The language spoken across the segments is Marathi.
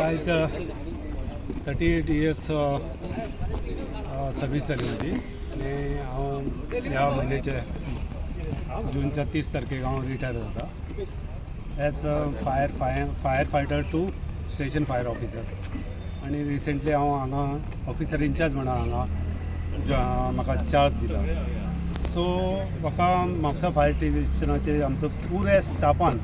आयज 38 इयर्स सर्वीस जाली म्हजी आनी हांव ह्या म्हयन्याचे जूनच्या 30 तारखेक हांव रिटायर जाता as fire fighter to station fire officer. आनी रिसेंटली हांव हांगा ऑफिसर इन्चार्ज म्हणून हांगा म्हाका चार्ज दिला. सो म्हापसा फायर स्टेशनाचे आमचो पुऱ्या स्टाफान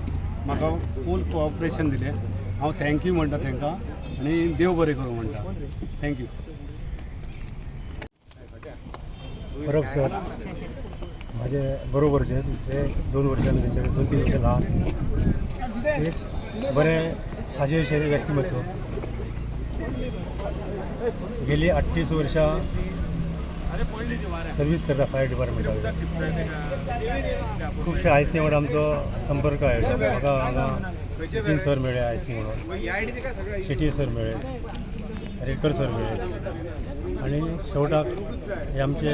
म्हाका फूल कोऑपरेशन दिलें. हांव थँक्यू म्हणटा तांकां आनी देव बरें करूं म्हणटा. थँक्यू. परब सर माझे बरोबरचे ते 2 वर्सांनी तेंचे 2-3 वर्सां ल्हान एक बरें साजेशीर व्यक्तिमत्व. गेली 38 वर्सां सर्वीस करता फायर डिपार्टमेंटाक. खुबशे IC वांगडा आमचो संपर्क आहे. म्हाका हांगा नितीन सर मेळ्ळे IC म्हणून, शेट्ये सर मेळ्ळे, रेडकर सर मेळ्ळे आनी शेवटाक हे आमचे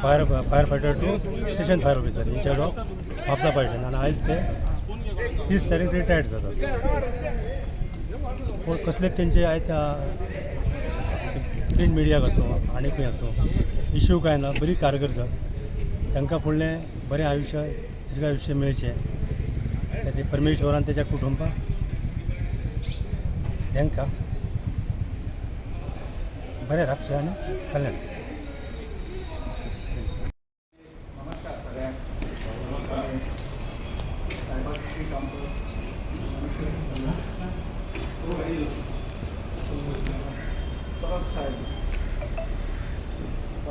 fire fighter to station fire officer in-charge of Mapusa fire station. आनी आयज ते 30 तारीख रिटायर्ड जातात. पूण कसलेच तेंचे आयज प्रिंट मिडियाक आसूं आनी खंय आसूं इश्यू कांय ना. बरी कारकर्द तांकां फुडलें बरें आयुश्य दीर्घ आयुश्य मेळचें ते परमेश्वरान तेज्या कुटुंबाक तांकां बरें राखचें आनी कल्याण.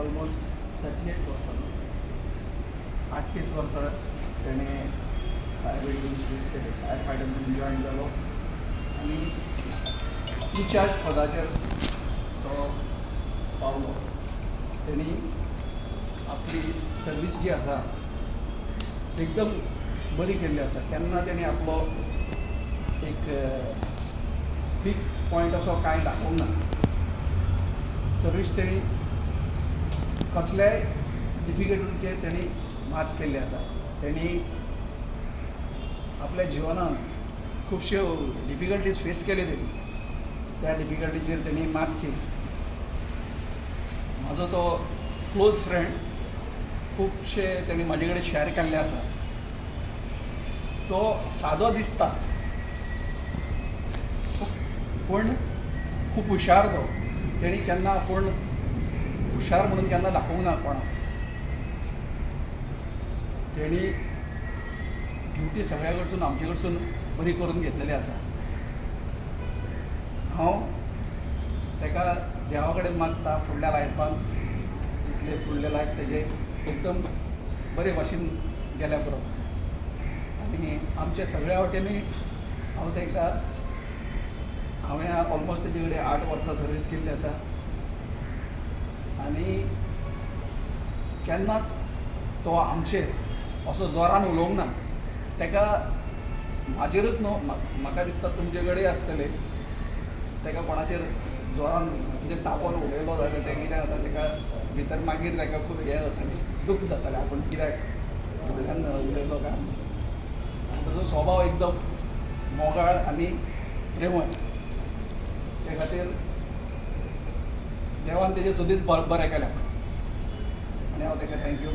ऑलमोस्ट 38 वर्सां 38 वर्सां तेणे फायर ब्रिगेड केले. फायर फायटर म्हणून जॉईन जालो आनी इन्चार्ज पदाचेर तो पावलो. तेणी आपली सर्वीस जी आसा एकदम बरी केल्ली आसा. केन्ना तेणी आपलो एक वीक पॉयंट असो कांय दाखोवंक ना. सर्वीस तेणी कसल्याय डिफिकल्टीचेर तेणी मात केल्ली आसा. तेणी आपल्या जिवनान खुबश्यो डिफिकल्टीज फेस केल्यो तेणी. त्या डिफिकल्टीचेर तेणी मात केली. म्हाजो तो क्लोज फ्रेंड खुबशे तेणी म्हाजे कडेन शेअर केल्ले आसा. तो सादो दिसता पूण खूब हुशार तो. तेणी केन्ना पूण हुशार म्हणून केन्ना दाखोवंक ना कोणाक. तेणी ड्युटी सगळ्या कडसून आमचे कडसून बरी करून घेतलेली आसा. हांव ताका देवा कडेन मागता फुडल्या लायफान जितले फुडले लायफ तेजे एकदम बरे भाशेन गेल्या पुरो. आनी आमच्या सगळ्या वाटेनी हांव ताका हांवें ऑलमोस्ट तेजे कडेन 8 वर्सां सर्वीस केल्ली आसा. आनी केन्नाच तो आमचेर असो जोरान उलोवंक ना. ताका म्हाजेरूच न्हू म्हाका दिसता तुमचे कडेन आसतले ताका कोणाचेर जोरान म्हणजे तापोवन उलयलो जाल्यार तें कितें जाता ताका भितर मागीर ताका खूब हें जातालें, दूख जातालें आपूण कित्याक फुडल्यान उलयलो काय. ताजो स्वभाव एकदम मोगाळ आनी प्रेमळ. ते खातीर देवान तेजे सदींच बरें केल्या आनी हांव ताका थँक्यू